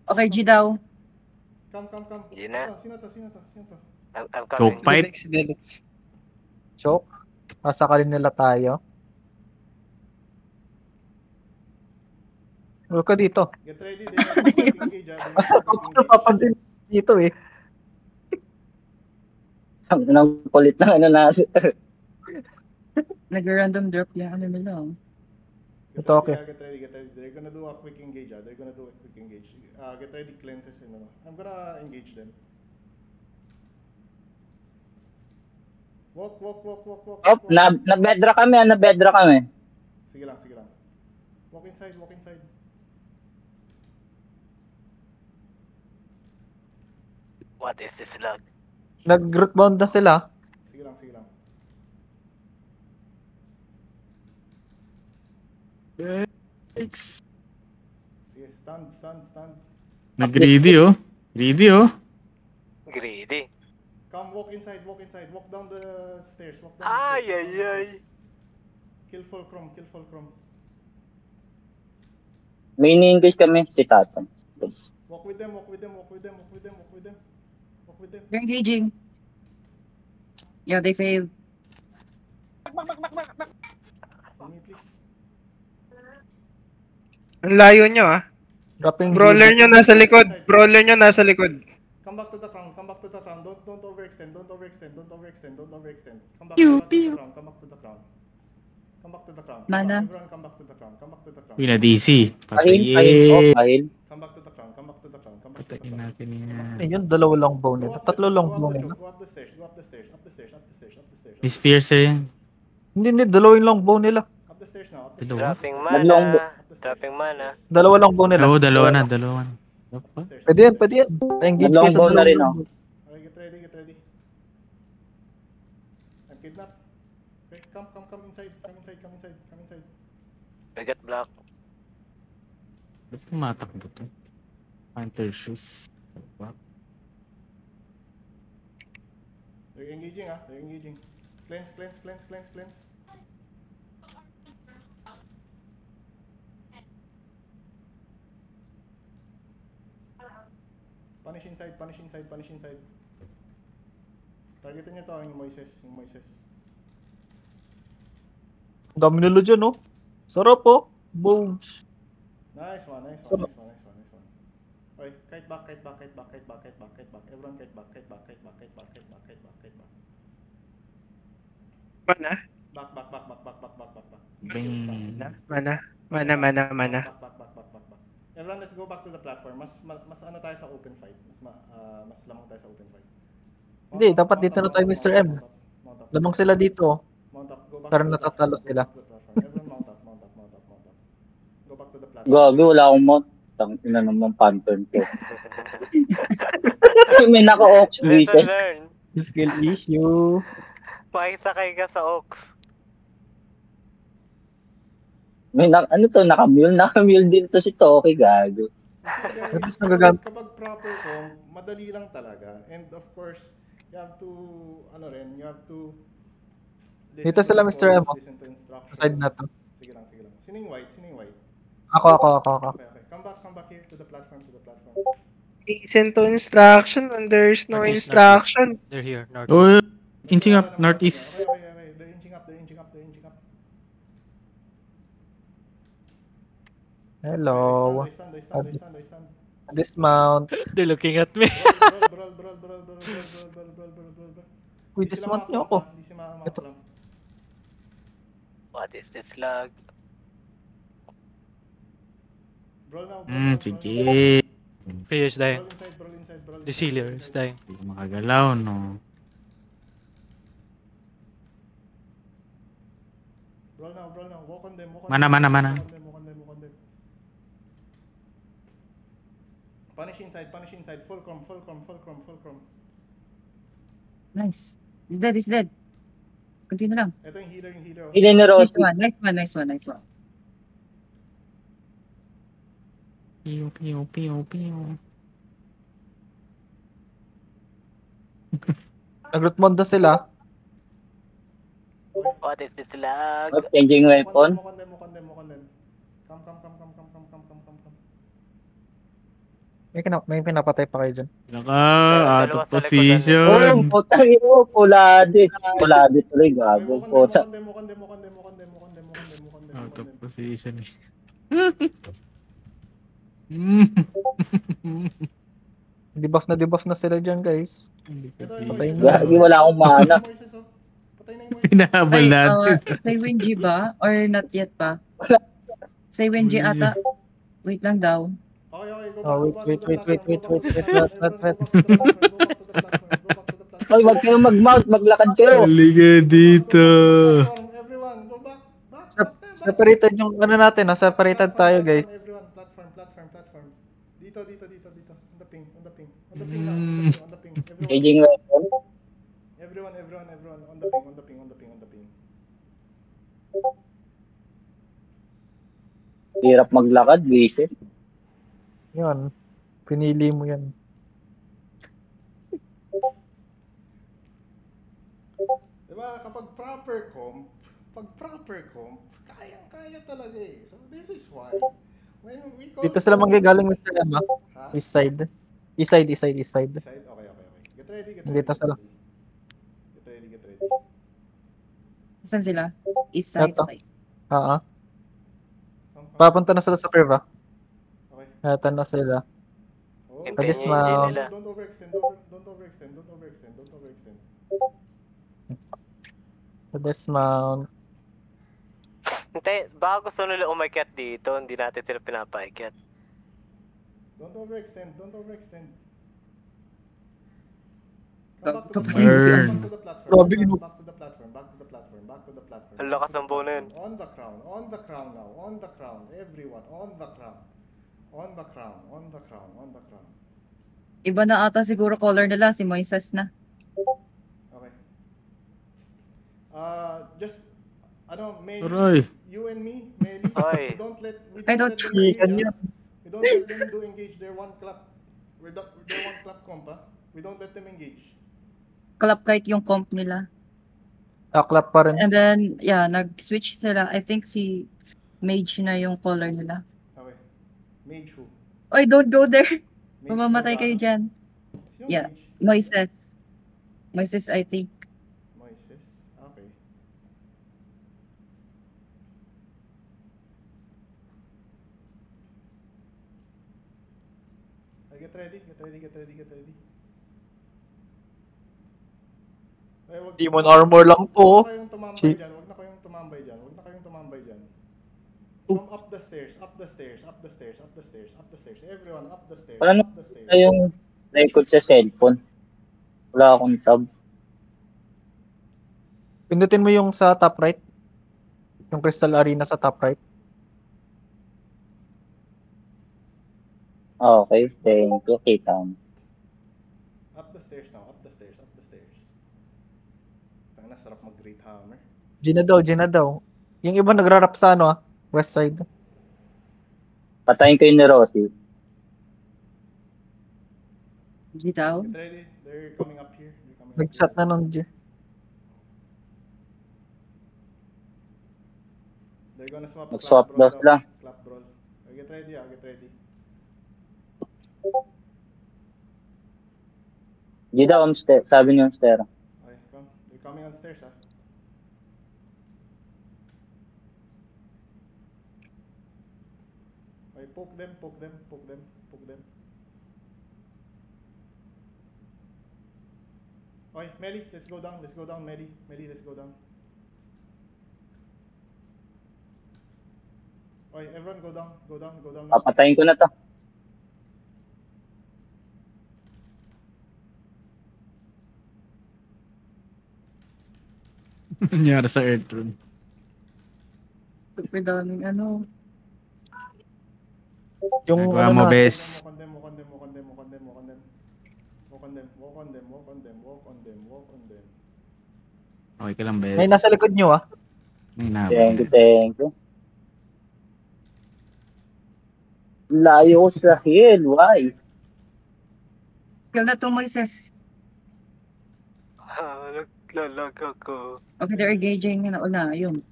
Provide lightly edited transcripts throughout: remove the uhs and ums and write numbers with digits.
Okay, G daw. Come. Yun na. Sino to? I'm Choke coming. fight. Choke. Masakalin nila tayo. Huwag ka dito. Get ready, they have a quick engage. They have a quick Ano engage. papansin dito eh. Ang kulit ng ano natin. Nag-random drop yung ano nila. Ito, okay. Get ready. They're gonna do a quick engage. Get ready, cleanses and ano. I'm gonna engage them. Walk. Oh, na-bedra kami. Sige lang. Walk inside. What is this lag? Nag-root bound na sila. Sige lang. Yikes. Sige, stand. Nag-greedy oh. Greedy oh. Greedy. Come, walk inside. Walk down the stairs. Ay. Kill fulcrum. May ini-engage kami si Tatang. Walk with them. They're engaging. Yeah, they failed. Help me, please. Ang layo nyo ah. Dropping Brawler nyo nasa likod. Come back to the crown. Don't overextend. Come back to the crown. Mana. Everyone come back to the crown. Pina-DC. Pahil. Come back to the crown. Patayin natin yan. Ayun, dalawa lang bow nila. Tatlo lang bow nila. Go up the stairs. Miss Piercer yan. Hindi, dalawin lang bow nila. Up the stairs now. Dalawa. Dropping mana. Dalawa lang bow nila. Oo, dalawa na. Pwede yan. Engage Dalawang kayo sa bow na rin, dalawang oh. Okay, get ready. I'm kidnapped. Okay, come inside. I got block. Ba't tumatakbo to? Panther shoes. They're engaging. Cleanse. Punish inside. Targetin nyo to, yung Moises. Ang dami nila dyan, oh. Sarap, oh. Boom. Nice one. Okay, kite back. Everyone kite back. Mana? Back. Bing. Mana. Back. Everyone, let's go back to the platform. Mas ano tayo sa open fight. Mas lamang tayo sa open fight. Hindi, dapat dito na tayo, Mr. M. Lamang sila dito, oh. Mount up. Go back. Pero to the natatalo platform. sila. Go back to the platform. Everyone mount up. Go back to the platform. Gabi, wala akong mount. Ina naman panther ko. May naka-ox, Lesson Vincent. learned. Skill issue. Makisakay ka sa Ox. Naka-mule din to si Toki, gago. At least nagagamit. Kapag proper comp, madali lang talaga. And of course, you have to Dito sila, Mr. M. listen to instructions. Side na to. Sige lang. Sino yung white? Ako. Okay. Come back here to the platform. Listen to instruction when there is no instruction. They're here, north. Oh, inching up, northeast. Okay. They're inching up. Hello. They stand. Dismount. They're looking at me. Brawl. Uy, dismount niyo ako. Hindi si Mama. What is this lag? Brawl now. Sige. Players dying. Brawl inside. The sealer is dying. Hindi ko makagalaw, no? Brawl now. Walk on them. Mana. Walk on them. Punish inside. Full chrome. Nice. He's dead. Continue lang. Ito yung healer. Hindi ni Rossi. Nice one. Piyo. Nag-root mondo sila. What is this lag? Changing weapon. Walk on them. Come. May pinapatay pa kayo dyan. Naka, out dalawa of sa likodan Oh, position. putang ina mo, pulade. Pulade tuloy, gago. Puta. Out of position. Debuff na sila dyan, guys. Patay na. Gagi, wala akong mana. Patay na yung Moises. Hinahabol Ay, natin. say Wingy ba? Or not yet pa? Say Wingy ata. Wait lang daw. Okay, go Oh, back wait. to the platform. Wait. Ay, wag kayong mag-mount, maglakad kayo. Halika dito. Everyone, go back. Separated yung ano natin, separated tayo, guys. Everyone, platform. Dito. On the ping now. On the ping. Changing weapon. Everyone. On the ping. Hirap maglakad, visit. Yun. Pinili mo yan. Diba, kapag proper comp, kayang-kaya talaga eh. So, this is why. When we call Dito sila manggagaling, Mr. Emma. Ha? East side. East side. Side? Okay. Get ready. Dito sila. Get ready. Saan sila? East side. Eto. Okay. Oo. Come. Papunta na sila sa curve, ah. Okay. Eto na sila. Oh, Hintayin Tapos niyo yung engine nila. Don't overextend. Don't overextend. Sa dismount. Hintay, baka gusto nila umakyat dito, hindi natin sila pinapaakyat. Don't overextend. Burn. Back to the platform. Grabe, Back to the platform. Ang lakas ng bono yun. On the crown now. On the crown. Everyone, on the crown. On the crown. Iba na ata siguro color nila. Si Moises na. Okay. Just, Meli, Aray. you and me, Meli, Ay. we don't let I don't them see engage, ganyan. We don't let them do engage. They're one club. They're one club comp, We don't let them engage. Club kite yung comp nila. Clap pa rin. And then, yeah, nag-switch sila. I think si Mage na yung color nila. Okay. Mage who? Oy, don't go there. Mage Mamamatay who, kayo dyan. Sino Yeah. Mage? Moises, I think. Moises? Okay. Get ready. Ay, Demon armor lang po. Huwag na kayong Si- tumambay dyan. Come up the stairs. Everyone, up the stairs. Wala Up the stairs. na yung record sa cellphone. Wala akong tab. Pindutin mo yung sa top right. Yung Crystal Arena sa top right. Okay, thank you. Kita mo. Up the stairs now. Tanga na, sarap mag-great hammer. Gina daw. Yung iba nagrarap sa west side. Patayin ko yung ni Rosie. Gitaw. Get ready. They're coming up here. Nag-chat na nung G. They're gonna swap. Mag-swap daw sila. Clap brawl. Okay, get ready. Di daw on stairs. Sabi niyo on stairs. Okay, come. They're coming on stairs, Okay, poke them. Okay, Melly, let's go down, Melly, let's go down. Okay, everyone go down. Papatayin ko na to. Nangyari sa Earthroom. Super daming ano. Yung Nagawa mo, na, bes. Walk on them. Okay ka lang, bes. may nasa likod nyo May nahabol. Thank you. Layo ko sa hill. Why? Kill na to, Moises. Naglalag ako. Okay, they're engaging na una. Yun.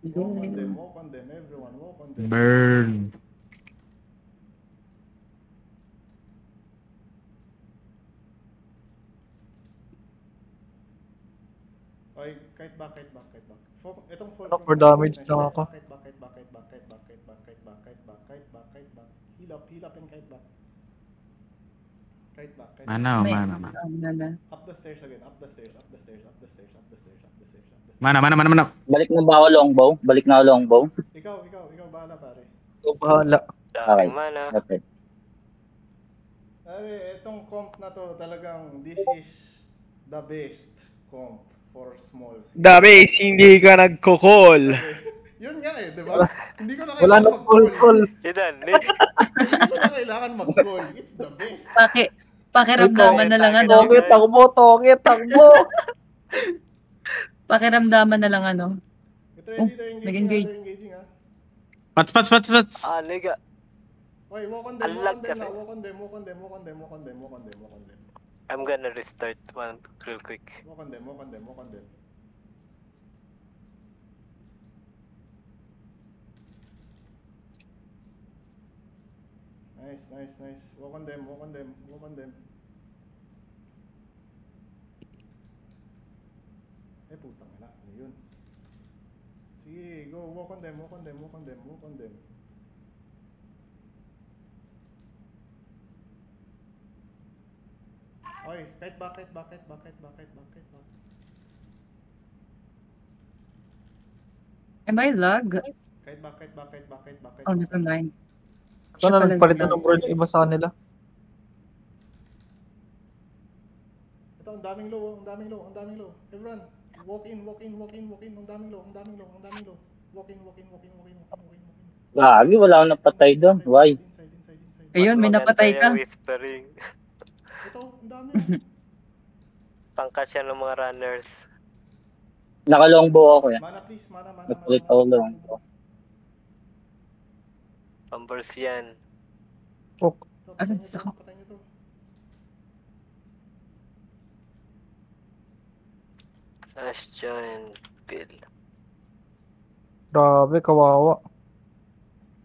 Walk on them, everyone, walk on them. Burn. Okay, kite back. Itong full For damage lang ako. Kite back. Heal up and kite back. Kite back. Mana, May- mana. Mana. Up the stairs again. Up the stairs. Mana. Balik na ba ako longbow? Ikaw, bahala pare. So, bahala. Daming mana. Okay. Pare, itong comp na to talagang this is the best comp for small. Dabe, hindi ka nagkukol. Yun nga eh, di ba? Hindi ko na Wala kailangan nang mag-call. call. Idan, Hindi ko na kailangan mag-call. It's the best. Pakiramdaman na lang ano. Toge, takbo. Pakiramdaman na lang ano. Get ready, they're nag-engage. engaging ha. Pats. Ah, liga. Okay, walk on them now. I'm gonna restart one real quick. Walk on them. Nice. Walk on them. Eh, putang ina. Ano yun? Sige, go. Walk on them. Okay, kite back. Am I lag? Kite back. Oh, never mind. Sana Siya pala nagpalitan yun. ng board yung iba sa kanila. Ito, ang daming low. Everyone, walk in. Ang daming low. Walk in. Gagi, wala akong napatay doon. Why? Inside. Ayun, may Mas maganda napatay ka. yung whispering. Ito, ang dami. Pangkat yan ng mga runners. Naka-longbow ako yan. Mana please, mana. Napulit ako longbow. Pambers yan. Oh, Ito, Ano, patay saka- niyo to. Astia and Bill. grabe, kawawa.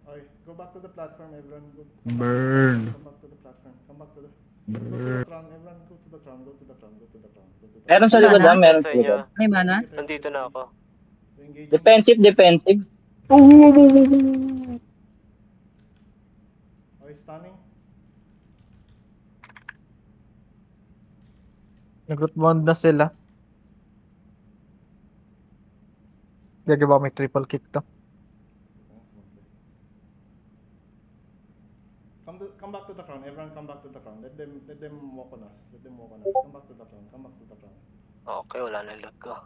Okay, go back to the platform, everyone. Burn. Come back to the platform. Go to Burn. the crown, everyone. Go to the crown. Meron sa likod Mana? ha? Meron Sa sa inyo, likod. May mana? nandito na ako. Engaging. Defensive. Okay, stunning. Nag-rootbound na sila. Gagi ba may triple kick to? Come back to the crown. Everyone come back to the crown. Let them walk on us. Come back to the crown. Okay, wala na lag ko.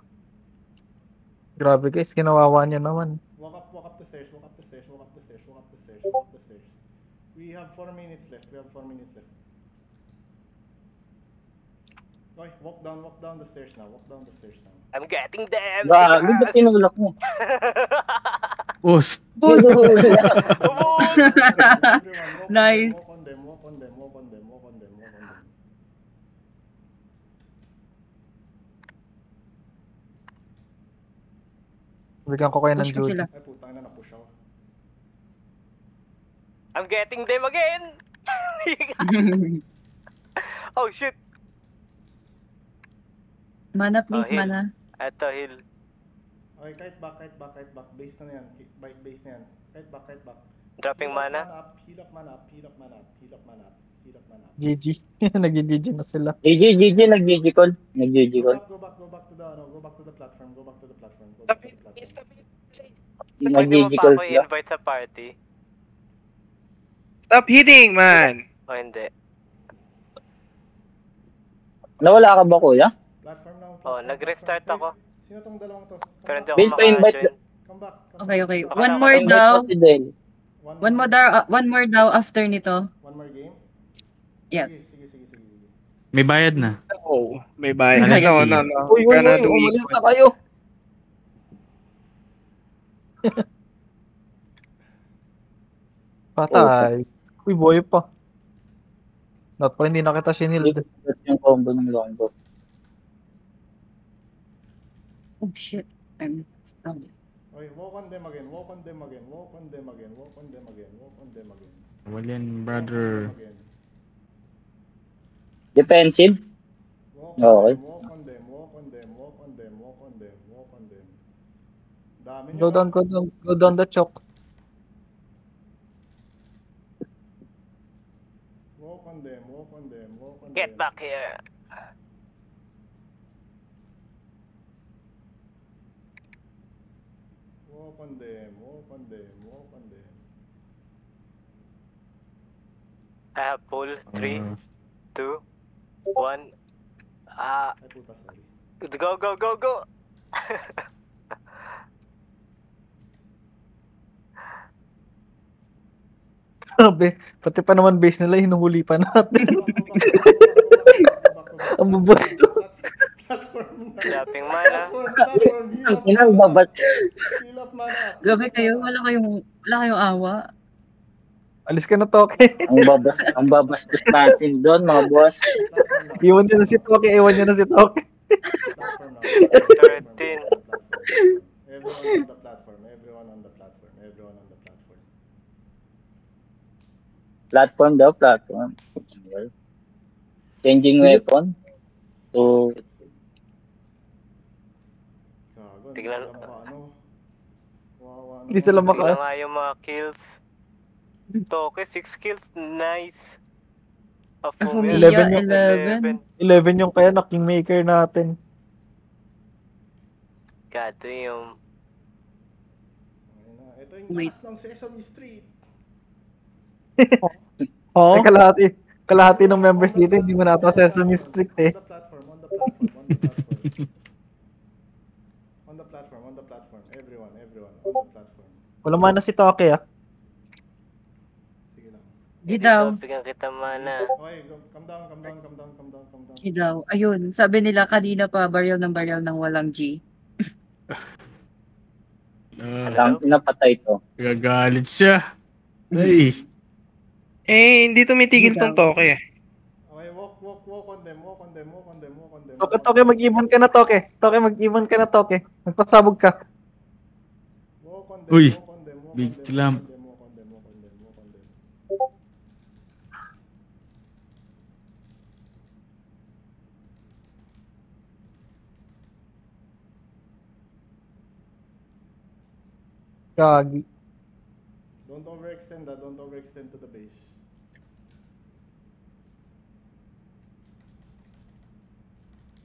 Grabe guys, kinawawa niya naman. Walk up the stairs. We have 4 minutes left. Okay, walk down the stairs now. I'm getting them! Gagi, ba't tinulak mo? Us. Everyone, Nice. Walk on them. Bigyan ko kayo ng Push ko Jude. sila. Ay, putang na push ako. I'm getting them again! Oh shit! Mana please, heal. mana. Eto, heal. Okay, kite back. Base na yan. Kite back. Dropping mana. Heal up mana up. GG. Nag-GG na sila. GG, nag-GG call. Go back to the platform. Pwede mo Nag-GG pa call ako sila. i-invite sa party? Stop hitting, man! O hindi? Nawala ka ba, kuya? Platform now. Oh, nag-restart ako. Sino tong dalawang to? Pero hindi ako Bill, pa-invite maka-join. Come back. Okay. Baka One na- more Invite daw. ko si Del. One more daw after nito. One more game? Yes. Sige. May bayad na. Oh, may bayad. Ay, No. Uy, umalis na kayo. Patay. Uy, boy pa. Not pa hindi nakita sinild. Yung combo ng longbow. Oh shit. I'm stuck. Okay, walk on them again. Walin, brother. Defensive? Okay. Walk on them. dami Go nyo. down, go down, go down the choke. Walk on them, walk on them, walk on Get them. back here. Walk on them, walk on them, walk on them. I have pull. 3, Uh, 2, 1. Ah, Ay puta, sorry. go, go, go, go! Grabe, pati pa naman base nila, hinuhuli pa natin. Ang bubos to. Platform na. Slapping mana. Platform, heal up Inang mana. babat. Heal up mana. Grabe kayo, wala kayong awa. Alis ka na, Toke. Ang babastos natin doon, mga boss. Iwan niya na si Toke, iwan niya na si Toke. Platform now. 13. Everyone on the platform. Everyone on the platform. Everyone on the platform. Platform daw, platform. Changing weapon. So, Gago, Tignan. hindi sila makaano. Kawawa Hindi sila naman. Tignan nga yung mga kills. Toke, 6 kills. Nice. Afumia, 11 11. 11 yung kaya na kingmaker natin. Gato yung... Ayun na. Ito yung Wait. taas ng Sesame Street. Ay, kalahati ng members dito, hindi mo nata Sesame Street eh. On the platform, on the platform, on the platform. On the platform, on the platform. Everyone, everyone, on the platform. Wala mana si Toke ah. Sige lang. Di daw. Bigyan kita mana. Okay, calm down, calm down, calm down, calm down, calm down. Di daw. Ayun, sabi nila kanina pa, baril ng walang G. ang pinapatay to. Gagalit siya. Ay. Eh, hindi tumitigil tong Toke eh. Okay, walk on them, walk on them, walk on them, walk on them. Toke, mag-even ka na, Toke. Toke, mag-even ka na, Toke. Magpasabog ka. Walk on them, Uy, walk on them, walk big on them, clamp. walk on them, walk on them, walk on them, walk on them. Gagi. Don't overextend, don't overextend to the base.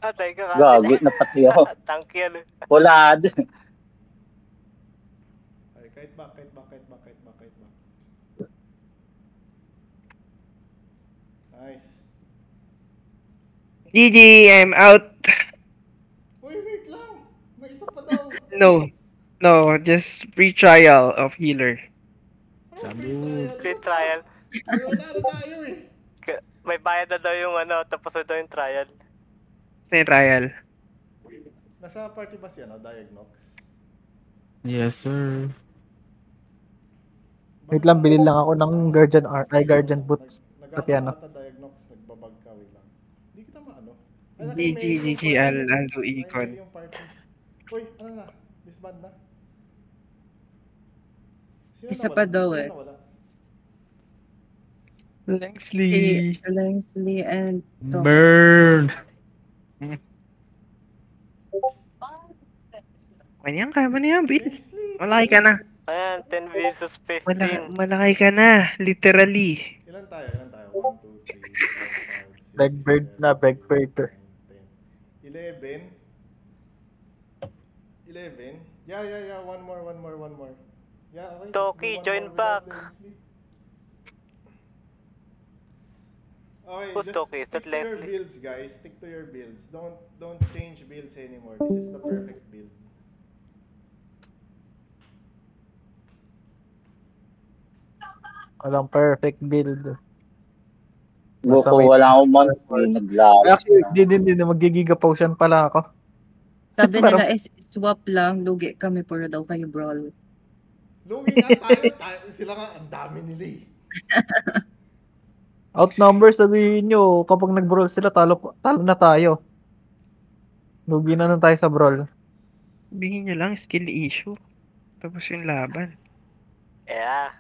Atay ka Gago na pati ako. Tank yan eh. Pulad. Okay, kite back, kite back, kite back, kite back, kite back. Nice. GG, I'm out. Uy, wait lang. May isa pa daw. No, just free trial of healer. Ano Sabi free mo. trial? Free trial. Wala na tayo eh. May bayad na daw yung ano, tapos na daw yung trial. Basta yung trial. Nasa party ba siya, no? Diagnox? Yes, sir. Wait lang, bilhin lang ako ng Guardian boots. Pati ano. Nag-ata Diagnox, nagbabag ka, wait lang. Hindi kita maano. GG, I'll do econ. Yung party. Uy, ano na? Disband na? Sino Isa nawala? pa daw Sino eh. nawala? Lengsley. Si Leslie and Tom. Burn. Manyan, Bill. Leslie! Malaki ka na. Ayan, 10 versus 15. Malaki ka na, literally. Ilan tayo? 1, 2, 3, 4, 5, 6, Blackbird na, 7, Blackbird. 8, 9, 10. 11? Yeah. One more. Yeah, okay. let's do Toki, one join more without back. Leslie. Okay, Who's just Toki? Is stick that to your Leslie? builds, guys. Stick to your builds. Don't change builds anymore. This is the perfect build. Walang perfect build. Buko, wala akong month. Naglago. Actually, hindi. Magigiga potion pala ako. Sabi Parang- nila is swap lang, lugi kami pero daw kayo brawl. Lugi nga tayo. Sila nga, ang dami nila eh. Outnumber, sabihin nyo, kapag nag-brawl sila, talo na tayo. Lugi na nun tayo sa brawl. Sabihin nyo lang, skill issue. Tapos yung laban. Yeah.